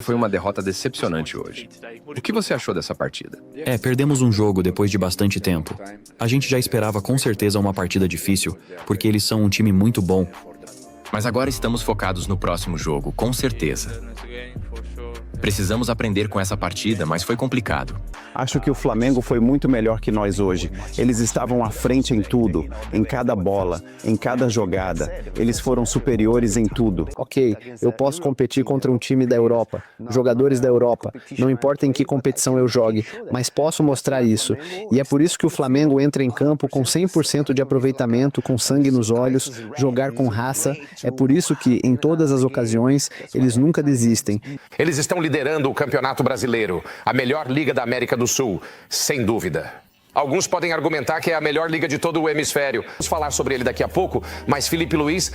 Foi uma derrota decepcionante hoje. O que você achou dessa partida? Perdemos um jogo depois de bastante tempo. A gente já esperava com certeza uma partida difícil, porque eles são um time muito bom. Mas agora estamos focados no próximo jogo, com certeza. Precisamos aprender com essa partida, mas foi complicado. Acho que o Flamengo foi muito melhor que nós hoje. Eles estavam à frente em tudo, em cada bola, em cada jogada. Eles foram superiores em tudo. Ok, eu posso competir contra um time da Europa, jogadores da Europa, não importa em que competição eu jogue, mas posso mostrar isso. E é por isso que o Flamengo entra em campo com 100% de aproveitamento, com sangue nos olhos, jogar com raça. É por isso que, em todas as ocasiões, eles nunca desistem. Eles estão liderando o Campeonato Brasileiro, a melhor liga da América do Sul, sem dúvida. Alguns podem argumentar que é a melhor liga de todo o hemisfério. Vamos falar sobre ele daqui a pouco, mas Filipe Luís,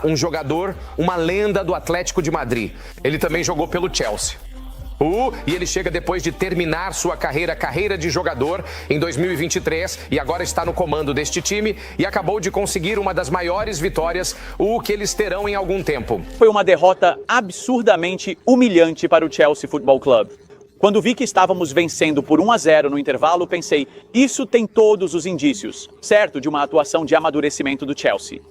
um jogador, uma lenda do Atlético de Madrid. Ele também jogou pelo Chelsea. E ele chega depois de terminar sua carreira de jogador em 2023 e agora está no comando deste time e acabou de conseguir uma das maiores vitórias, que eles terão em algum tempo. Foi uma derrota absurdamente humilhante para o Chelsea Football Club. Quando vi que estávamos vencendo por 1-0 no intervalo, pensei, isso tem todos os indícios, certo, de uma atuação de amadurecimento do Chelsea.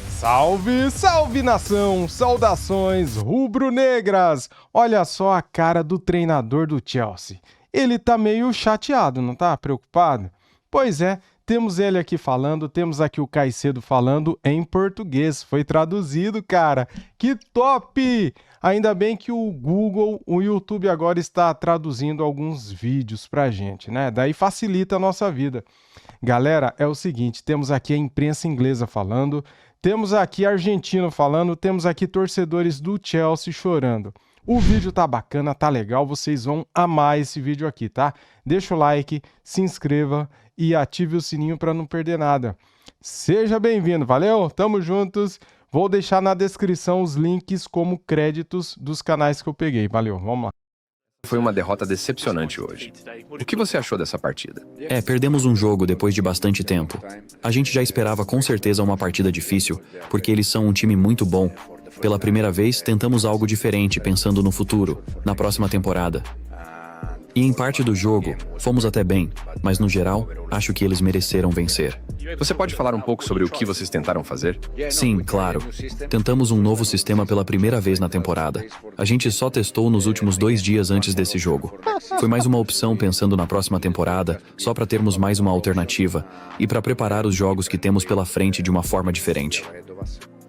Salve, salve nação! Saudações rubro-negras! Olha só a cara do treinador do Chelsea. Ele tá meio chateado, não tá? Preocupado? Pois é, temos ele aqui falando, temos aqui o Caicedo falando em português. Foi traduzido, cara. Que top! Ainda bem que o Google, o YouTube agora está traduzindo alguns vídeos pra gente, né? Daí facilita a nossa vida. Galera, é o seguinte, temos aqui a imprensa inglesa falando, temos aqui argentino falando, temos aqui torcedores do Chelsea chorando. O vídeo tá bacana, tá legal, vocês vão amar esse vídeo aqui, tá? Deixa o like, se inscreva e ative o sininho para não perder nada. Seja bem-vindo, valeu? Tamo juntos. Vou deixar na descrição os links como créditos dos canais que eu peguei. Valeu, vamos lá. Foi uma derrota decepcionante hoje. O que você achou dessa partida? Perdemos um jogo depois de bastante tempo. A gente já esperava com certeza uma partida difícil, porque eles são um time muito bom. Pela primeira vez, tentamos algo diferente, pensando no futuro, na próxima temporada. E em parte do jogo, fomos até bem, mas no geral, acho que eles mereceram vencer. Você pode falar um pouco sobre o que vocês tentaram fazer? Sim, claro. Tentamos um novo sistema pela primeira vez na temporada. A gente só testou nos últimos 2 dias antes desse jogo. Foi mais uma opção pensando na próxima temporada, só para termos mais uma alternativa e para preparar os jogos que temos pela frente de uma forma diferente.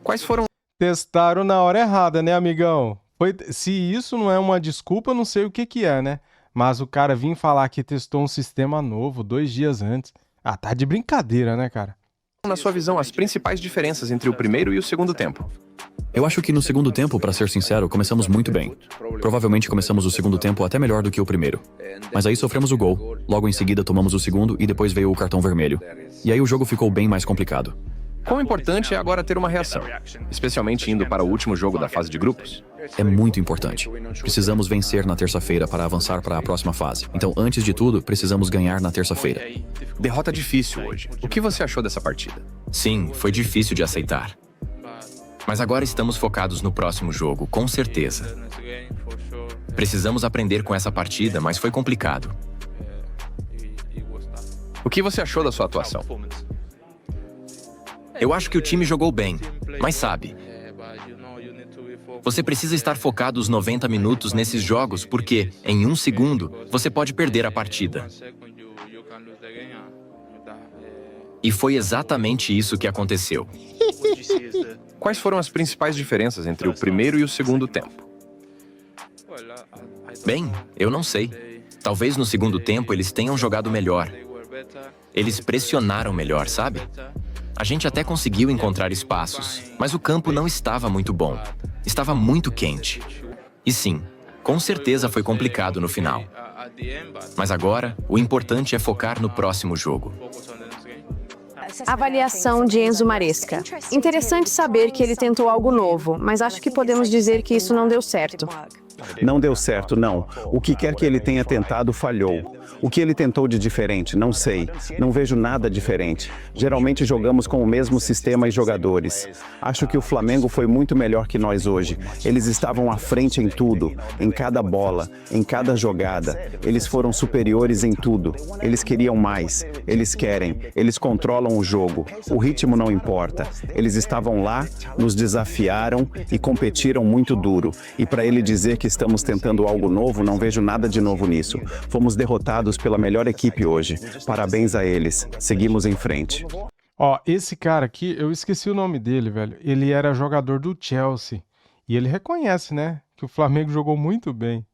Quais foram... Testaram na hora errada, né, amigão? Se isso não é uma desculpa, não sei o que é, né? Mas o cara vir falar que testou um sistema novo 2 dias antes. Ah, tá de brincadeira, né, cara? Na sua visão, as principais diferenças entre o primeiro e o segundo tempo? Eu acho que no segundo tempo, para ser sincero, começamos muito bem. Provavelmente começamos o segundo tempo até melhor do que o primeiro. Mas aí sofremos o gol, logo em seguida tomamos o segundo e depois veio o cartão vermelho. E aí o jogo ficou bem mais complicado. Quão importante é agora ter uma reação, especialmente indo para o último jogo da fase de grupos? É muito importante. Precisamos vencer na terça-feira para avançar para a próxima fase. Então, antes de tudo, precisamos ganhar na terça-feira. Derrota difícil hoje. O que você achou dessa partida? Sim, foi difícil de aceitar. Mas agora estamos focados no próximo jogo, com certeza. Precisamos aprender com essa partida, mas foi complicado. O que você achou da sua atuação? Eu acho que o time jogou bem, mas sabe, você precisa estar focado os 90 minutos nesses jogos porque, em 1 segundo, você pode perder a partida. E foi exatamente isso que aconteceu. Quais foram as principais diferenças entre o primeiro e o segundo tempo? Bem, eu não sei. Talvez no segundo tempo eles tenham jogado melhor. Eles pressionaram melhor, sabe? A gente até conseguiu encontrar espaços, mas o campo não estava muito bom. Estava muito quente. E sim, com certeza foi complicado no final. Mas agora, o importante é focar no próximo jogo. Avaliação de Enzo Maresca. Interessante saber que ele tentou algo novo, mas acho que podemos dizer que isso não deu certo. Não deu certo, não. O que quer que ele tenha tentado falhou. O que ele tentou de diferente? Não sei. Não vejo nada diferente. Geralmente jogamos com o mesmo sistema e jogadores. Acho que o Flamengo foi muito melhor que nós hoje. Eles estavam à frente em tudo, em cada bola, em cada jogada. Eles foram superiores em tudo. Eles queriam mais. Eles querem. Eles controlam o jogo. O ritmo não importa. Eles estavam lá, nos desafiaram e competiram muito duro. E para ele dizer que estamos tentando algo novo, não vejo nada de novo nisso. Fomos derrotados pela melhor equipe hoje. Parabéns a eles. Seguimos em frente. Ó, esse cara aqui, eu esqueci o nome dele, velho. Ele era jogador do Chelsea. E ele reconhece, né, que o Flamengo jogou muito bem.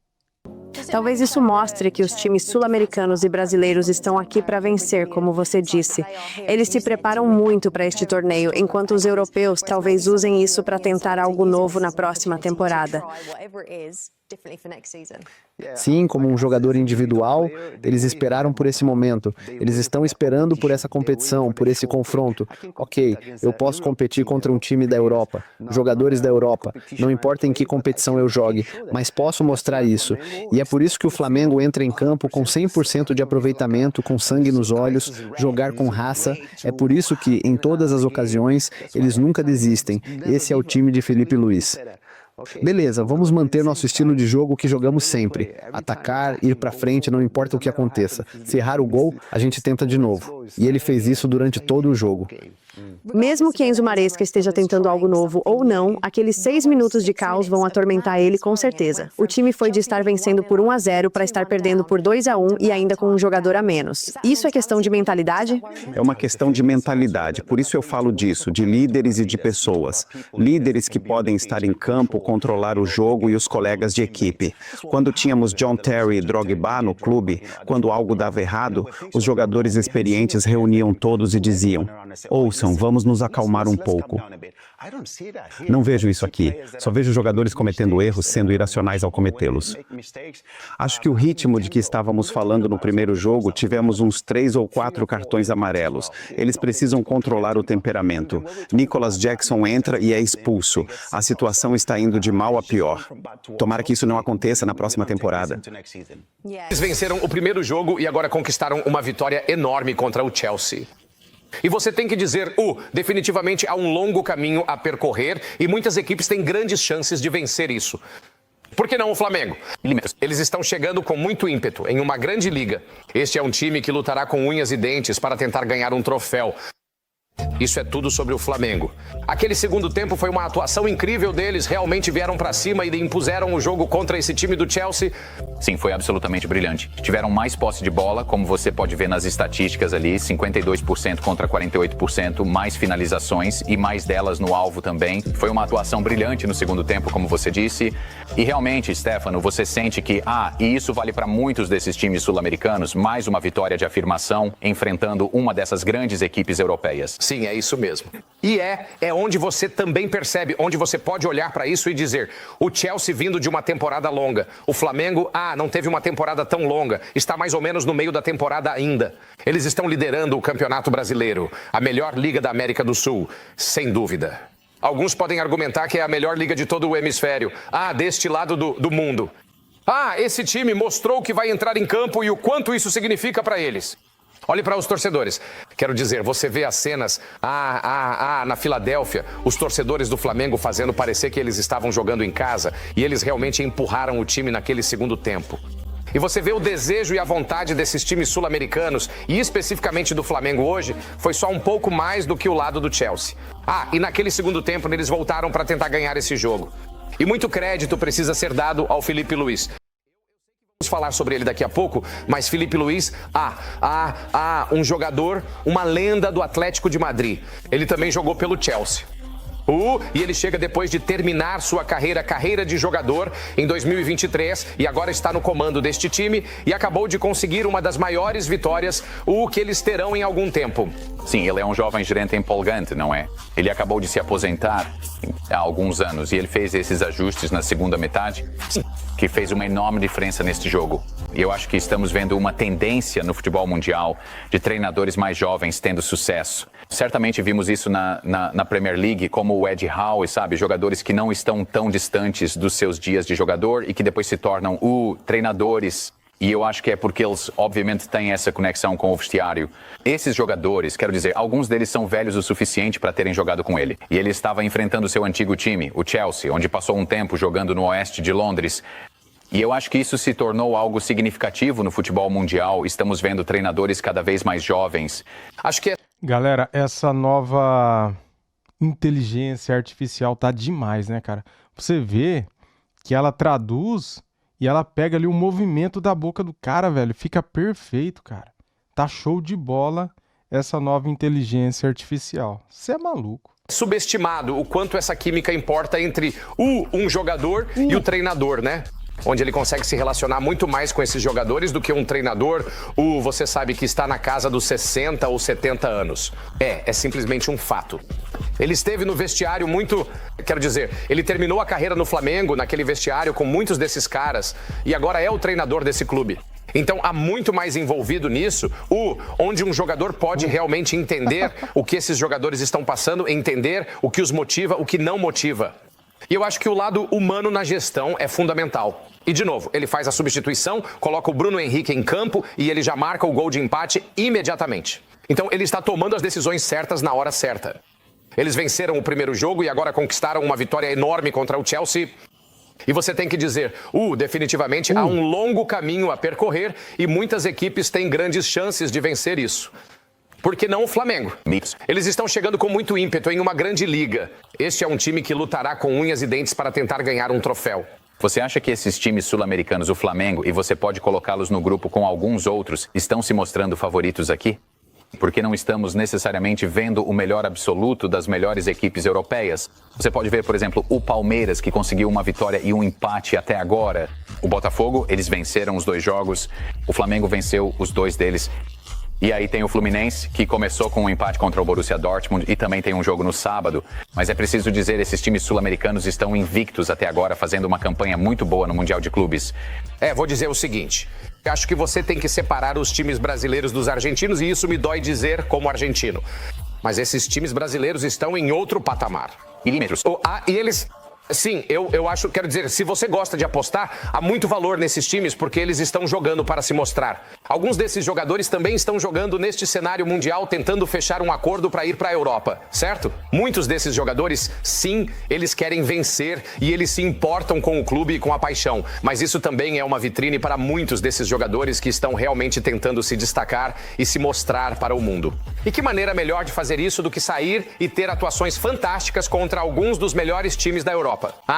Talvez isso mostre que os times sul-americanos e brasileiros estão aqui para vencer, como você disse. Eles se preparam muito para este torneio, enquanto os europeus talvez usem isso para tentar algo novo na próxima temporada. Sim, como um jogador individual, eles esperaram por esse momento. Eles estão esperando por essa competição, por esse confronto. Ok, eu posso competir contra um time da Europa, jogadores da Europa. Não importa em que competição eu jogue, mas posso mostrar isso. E é por isso que o Flamengo entra em campo com 100% de aproveitamento, com sangue nos olhos, jogar com raça. É por isso que, em todas as ocasiões, eles nunca desistem. Esse é o time de Filipe Luís. Beleza, vamos manter nosso estilo de jogo que jogamos sempre. Atacar, ir pra frente, não importa o que aconteça. Se errar o gol, a gente tenta de novo. E ele fez isso durante todo o jogo. Mesmo que Enzo Maresca esteja tentando algo novo ou não, aqueles 6 minutos de caos vão atormentar ele com certeza. O time foi de estar vencendo por 1-0 para estar perdendo por 2-1 e ainda com um jogador a menos. Isso é questão de mentalidade? É uma questão de mentalidade, por isso eu falo disso, de líderes e de pessoas. Líderes que podem estar em campo, controlar o jogo e os colegas de equipe. Quando tínhamos John Terry e Drogba no clube, quando algo dava errado, os jogadores experientes reuniam todos e diziam: ouçam, vamos nos acalmar um pouco. Não vejo isso aqui. Só vejo jogadores cometendo erros, sendo irracionais ao cometê-los. Acho que o ritmo de que estávamos falando no primeiro jogo, tivemos uns 3 ou 4 cartões amarelos. Eles precisam controlar o temperamento. Nicholas Jackson entra e é expulso. A situação está indo de mal a pior. Tomara que isso não aconteça na próxima temporada. Eles venceram o primeiro jogo e agora conquistaram uma vitória enorme contra o Chelsea. E você tem que dizer, definitivamente há um longo caminho a percorrer e muitas equipes têm grandes chances de vencer isso. Por que não o Flamengo? Eles estão chegando com muito ímpeto em uma grande liga. Este é um time que lutará com unhas e dentes para tentar ganhar um troféu. Isso é tudo sobre o Flamengo. Aquele segundo tempo foi uma atuação incrível deles, realmente vieram pra cima e impuseram o jogo contra esse time do Chelsea. Sim, foi absolutamente brilhante. Tiveram mais posse de bola, como você pode ver nas estatísticas ali, 52% contra 48%, mais finalizações e mais delas no alvo também. Foi uma atuação brilhante no segundo tempo, como você disse. E realmente, Stefano, você sente que, e isso vale para muitos desses times sul-americanos, mais uma vitória de afirmação, enfrentando uma dessas grandes equipes europeias. Sim, é isso mesmo. E é onde você também percebe, onde você pode olhar para isso e dizer, o Chelsea vindo de uma temporada longa, o Flamengo, não teve uma temporada tão longa, está mais ou menos no meio da temporada ainda. Eles estão liderando o Campeonato Brasileiro, a melhor liga da América do Sul, sem dúvida. Alguns podem argumentar que é a melhor liga de todo o hemisfério, deste lado do mundo. Esse time mostrou que vai entrar em campo e o quanto isso significa para eles. Olhe para os torcedores. Quero dizer, você vê as cenas na Filadélfia, os torcedores do Flamengo fazendo parecer que eles estavam jogando em casa e eles realmente empurraram o time naquele segundo tempo. E você vê o desejo e a vontade desses times sul-americanos, e especificamente do Flamengo hoje, foi só um pouco mais do que o lado do Chelsea. E naquele segundo tempo eles voltaram para tentar ganhar esse jogo. E muito crédito precisa ser dado ao Filipe Luís. Vamos falar sobre ele daqui a pouco, mas Filipe Luís, um jogador, uma lenda do Atlético de Madrid. Ele também jogou pelo Chelsea. E ele chega depois de terminar sua carreira de jogador em 2023 e agora está no comando deste time e acabou de conseguir uma das maiores vitórias, que eles terão em algum tempo. Sim, ele é um jovem gerente empolgante, não é? Ele acabou de se aposentar. há alguns anos e ele fez esses ajustes na segunda metade que fez uma enorme diferença neste jogo. E eu acho que estamos vendo uma tendência no futebol mundial de treinadores mais jovens tendo sucesso. Certamente vimos isso na Premier League, como o Eddie Howe, sabe? Jogadores que não estão tão distantes dos seus dias de jogador e que depois se tornam treinadores. E eu acho que é porque eles, obviamente, têm essa conexão com o vestiário. Esses jogadores, quero dizer, alguns deles são velhos o suficiente para terem jogado com ele. E ele estava enfrentando seu antigo time, o Chelsea, onde passou um tempo jogando no oeste de Londres. E eu acho que isso se tornou algo significativo no futebol mundial. Estamos vendo treinadores cada vez mais jovens. Acho que Galera, essa nova inteligência artificial tá demais, né, cara? Você vê que ela traduz e ela pega ali o movimento da boca do cara, velho. Fica perfeito, cara. Tá show de bola essa nova inteligência artificial. Você é maluco. subestimado o quanto essa química importa entre um jogador e o treinador, né? Onde ele consegue se relacionar muito mais com esses jogadores do que um treinador, você sabe que está na casa dos 60 ou 70 anos. É simplesmente um fato. Ele esteve no vestiário quero dizer, ele terminou a carreira no Flamengo, naquele vestiário com muitos desses caras, e agora é o treinador desse clube. Então, há muito mais envolvido nisso, onde um jogador pode realmente entender o que esses jogadores estão passando, entender o que os motiva, o que não motiva. E eu acho que o lado humano na gestão é fundamental. E, de novo, ele faz a substituição, coloca o Bruno Henrique em campo e ele já marca o gol de empate imediatamente. Então, ele está tomando as decisões certas na hora certa. Eles venceram o primeiro jogo e agora conquistaram uma vitória enorme contra o Chelsea. E você tem que dizer, definitivamente há um longo caminho a percorrer e muitas equipes têm grandes chances de vencer isso. Por que não o Flamengo? Eles estão chegando com muito ímpeto em uma grande liga. Este é um time que lutará com unhas e dentes para tentar ganhar um troféu. Você acha que esses times sul-americanos, o Flamengo, e você pode colocá-los no grupo com alguns outros, estão se mostrando favoritos aqui? Porque não estamos necessariamente vendo o melhor absoluto das melhores equipes europeias. Você pode ver, por exemplo, o Palmeiras, que conseguiu uma vitória e um empate até agora. O Botafogo, eles venceram os 2 jogos. O Flamengo venceu os 2 deles. E aí tem o Fluminense, que começou com um empate contra o Borussia Dortmund e também tem um jogo no sábado. Mas é preciso dizer, esses times sul-americanos estão invictos até agora, fazendo uma campanha muito boa no Mundial de Clubes. Vou dizer o seguinte, eu acho que você tem que separar os times brasileiros dos argentinos e isso me dói dizer como argentino. Mas esses times brasileiros estão em outro patamar. Milímetros. E eles... Sim, eu acho, quero dizer, se você gosta de apostar, há muito valor nesses times porque eles estão jogando para se mostrar. Alguns desses jogadores também estão jogando neste cenário mundial, tentando fechar um acordo para ir para a Europa, certo? Muitos desses jogadores, sim, eles querem vencer e eles se importam com o clube e com a paixão. Mas isso também é uma vitrine para muitos desses jogadores que estão realmente tentando se destacar e se mostrar para o mundo. E que maneira melhor de fazer isso do que sair e ter atuações fantásticas contra alguns dos melhores times da Europa?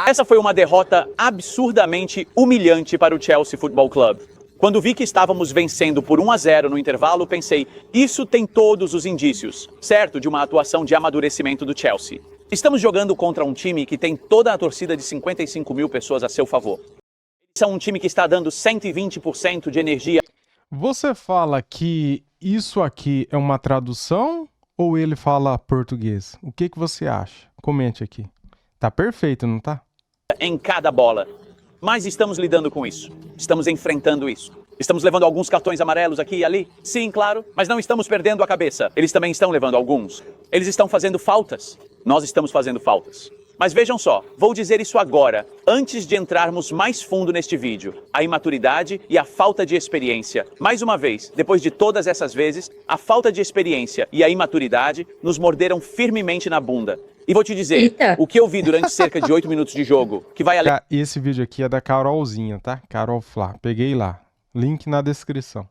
Essa foi uma derrota absurdamente humilhante para o Chelsea Football Club. Quando vi que estávamos vencendo por 1-0 no intervalo, pensei, isso tem todos os indícios, certo, de uma atuação de amadurecimento do Chelsea. Estamos jogando contra um time que tem toda a torcida de 55 mil pessoas a seu favor. São um time que está dando 120% de energia. Você fala que isso aqui é uma tradução ou ele fala português? O que você acha? Comente aqui. Tá perfeito, não tá? Em cada bola. Mas estamos lidando com isso. Estamos enfrentando isso. Estamos levando alguns cartões amarelos aqui e ali. Sim, claro. Mas não estamos perdendo a cabeça. Eles também estão levando alguns. Eles estão fazendo faltas. Nós estamos fazendo faltas. Mas vejam só, vou dizer isso agora, antes de entrarmos mais fundo neste vídeo. A imaturidade e a falta de experiência. Mais uma vez, depois de todas essas vezes, a falta de experiência e a imaturidade nos morderam firmemente na bunda. E vou te dizer, o que eu vi durante cerca de 8 minutos de jogo, que vai além... Esse vídeo aqui é da Carolzinha, tá? Carol Flá. Peguei lá. Link na descrição.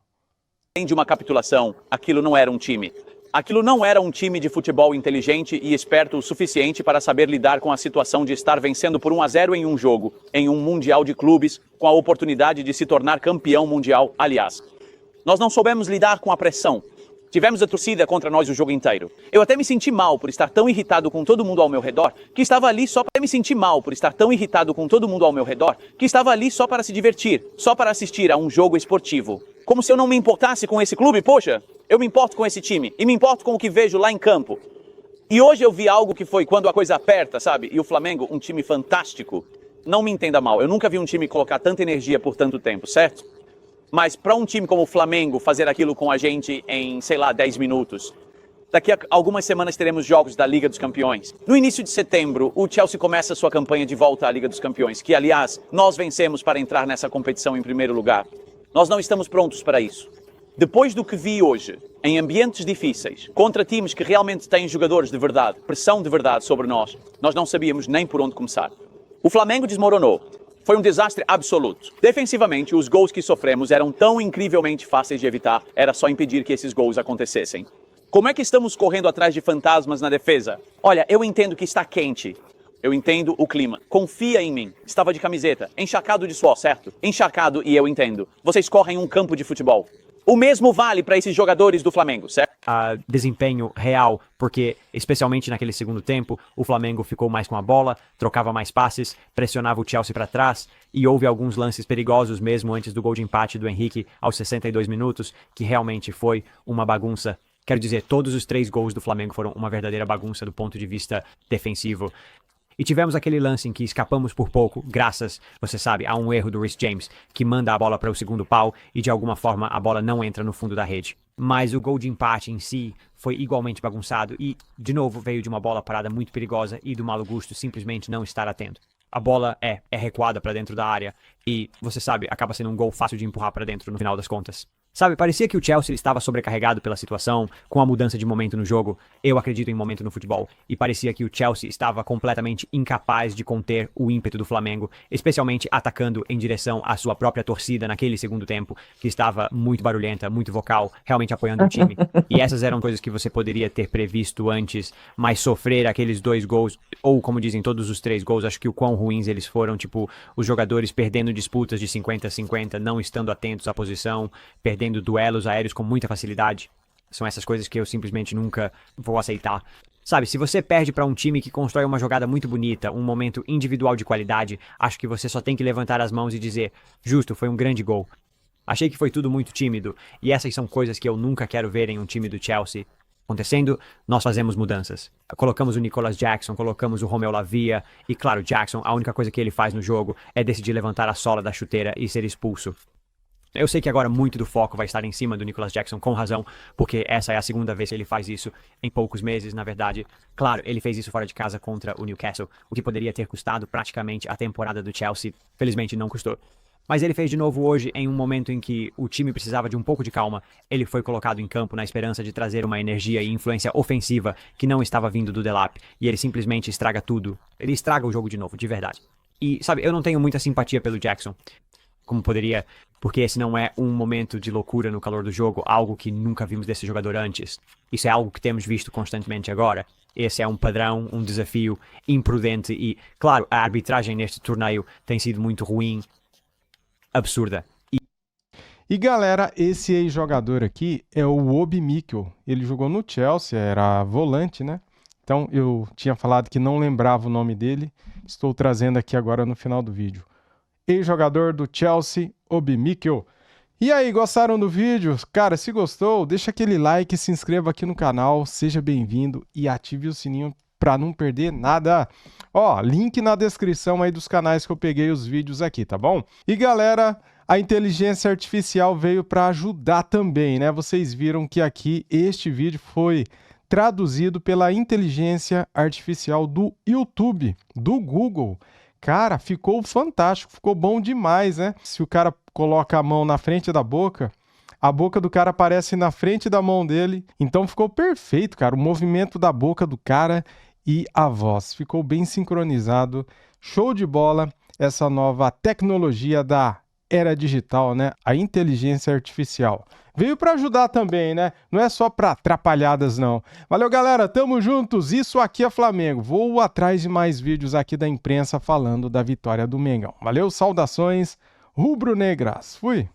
Além de uma capitulação, aquilo não era um time. Aquilo não era um time de futebol inteligente e esperto o suficiente para saber lidar com a situação de estar vencendo por 1-0 em um jogo, em um Mundial de Clubes, com a oportunidade de se tornar campeão mundial, aliás. Nós não soubemos lidar com a pressão. Tivemos a torcida contra nós o jogo inteiro. Eu até me senti mal por estar tão irritado com todo mundo ao meu redor, que estava ali só para se divertir, só para assistir a um jogo esportivo. Como se eu não me importasse com esse clube, poxa, eu me importo com esse time e me importo com o que vejo lá em campo. E hoje eu vi algo que foi quando a coisa aperta, sabe? E o Flamengo, um time fantástico. Não me entenda mal, eu nunca vi um time colocar tanta energia por tanto tempo, certo? Mas para um time como o Flamengo fazer aquilo com a gente em, sei lá, 10 minutos. Daqui a algumas semanas teremos jogos da Liga dos Campeões. No início de setembro, o Chelsea começa sua campanha de volta à Liga dos Campeões, que, aliás, nós vencemos para entrar nessa competição em primeiro lugar. Nós não estamos prontos para isso. Depois do que vi hoje, em ambientes difíceis, contra times que realmente têm jogadores de verdade, pressão de verdade sobre nós não sabíamos nem por onde começar. O Flamengo desmoronou. Foi um desastre absoluto. Defensivamente, os gols que sofremos eram tão incrivelmente fáceis de evitar, era só impedir que esses gols acontecessem. Como é que estamos correndo atrás de fantasmas na defesa? Olha, eu entendo que está quente. Eu entendo o clima. Confia em mim. Estava de camiseta, encharcado de suor, certo? Encharcado e eu entendo. Vocês correm um campo de futebol. O mesmo vale para esses jogadores do Flamengo, certo? Desempenho real, porque especialmente naquele segundo tempo, o Flamengo ficou mais com a bola, trocava mais passes, pressionava o Chelsea para trás e houve alguns lances perigosos mesmo antes do gol de empate do Henrique aos 62 minutos, que realmente foi uma bagunça. Quero dizer, todos os 3 gols do Flamengo foram uma verdadeira bagunça do ponto de vista defensivo. E tivemos aquele lance em que escapamos por pouco, graças, você sabe, a um erro do Reece James, que manda a bola para o segundo pau e de alguma forma a bola não entra no fundo da rede. Mas o gol de empate em si foi igualmente bagunçado e, de novo, veio de uma bola parada muito perigosa e do Malo Gusto simplesmente não estar atento. A bola é recuada para dentro da área e, você sabe, acaba sendo um gol fácil de empurrar para dentro no final das contas. Sabe, parecia que o Chelsea estava sobrecarregado pela situação, com a mudança de momento no jogo. Eu acredito em momento no futebol. E parecia que o Chelsea estava completamente incapaz de conter o ímpeto do Flamengo, especialmente atacando em direção à sua própria torcida naquele segundo tempo, que estava muito barulhenta, muito vocal, realmente apoiando o time. E essas eram coisas que você poderia ter previsto antes, mas sofrer aqueles 2 gols, ou como dizem todos os 3 gols, acho que o quão ruins eles foram, tipo, os jogadores perdendo disputas de 50-50, não estando atentos à posição, perdendo duelos aéreos com muita facilidade. São essas coisas que eu simplesmente nunca vou aceitar. Sabe, se você perde para um time que constrói uma jogada muito bonita, um momento individual de qualidade, acho que você só tem que levantar as mãos e dizer, justo, foi um grande gol. Achei que foi tudo muito tímido, e essas são coisas que eu nunca quero ver em um time do Chelsea. Acontecendo, nós fazemos mudanças. Colocamos o Nicolas Jackson, colocamos o Romeu Lavia, e claro, Jackson, a única coisa que ele faz no jogo é decidir levantar a sola da chuteira e ser expulso. Eu sei que agora muito do foco vai estar em cima do Nicolas Jackson, com razão, porque essa é a segunda vez que ele faz isso em poucos meses, na verdade. Claro, ele fez isso fora de casa contra o Newcastle, o que poderia ter custado praticamente a temporada do Chelsea. Felizmente não custou. Mas ele fez de novo hoje em um momento em que o time precisava de um pouco de calma. Ele foi colocado em campo na esperança de trazer uma energia e influência ofensiva que não estava vindo do Delap. E ele simplesmente estraga tudo. Ele estraga o jogo de novo, de verdade. E, sabe, eu não tenho muita simpatia pelo Jackson, como poderia, porque esse não é um momento de loucura no calor do jogo, algo que nunca vimos desse jogador antes. Isso é algo que temos visto constantemente agora. Esse é um padrão, um desafio imprudente e, claro, a arbitragem neste torneio tem sido muito ruim, absurda. E galera, esse ex-jogador aqui é o Obi Mikel. Ele jogou no Chelsea, era volante, né? Então eu tinha falado que não lembrava o nome dele, estou trazendo aqui agora no final do vídeo. Ex-jogador do Chelsea, Obi Mikel. E aí, gostaram do vídeo? Cara, se gostou, deixa aquele like, se inscreva aqui no canal, seja bem-vindo e ative o sininho para não perder nada. Ó, link na descrição aí dos canais que eu peguei os vídeos aqui, tá bom? E galera, a inteligência artificial veio para ajudar também, né? Vocês viram que aqui este vídeo foi traduzido pela inteligência artificial do YouTube, do Google. Cara, ficou fantástico, ficou bom demais, né? Se o cara coloca a mão na frente da boca, a boca do cara aparece na frente da mão dele. Então ficou perfeito, cara. O movimento da boca do cara e a voz. Ficou bem sincronizado. Show de bola essa nova tecnologia da era digital, né? A inteligência artificial. Veio para ajudar também, né? Não é só para atrapalhadas, não. Valeu, galera. Tamo juntos. Isso aqui é Flamengo. Vou atrás de mais vídeos aqui da imprensa falando da vitória do Mengão. Valeu, saudações rubro-negras. Fui.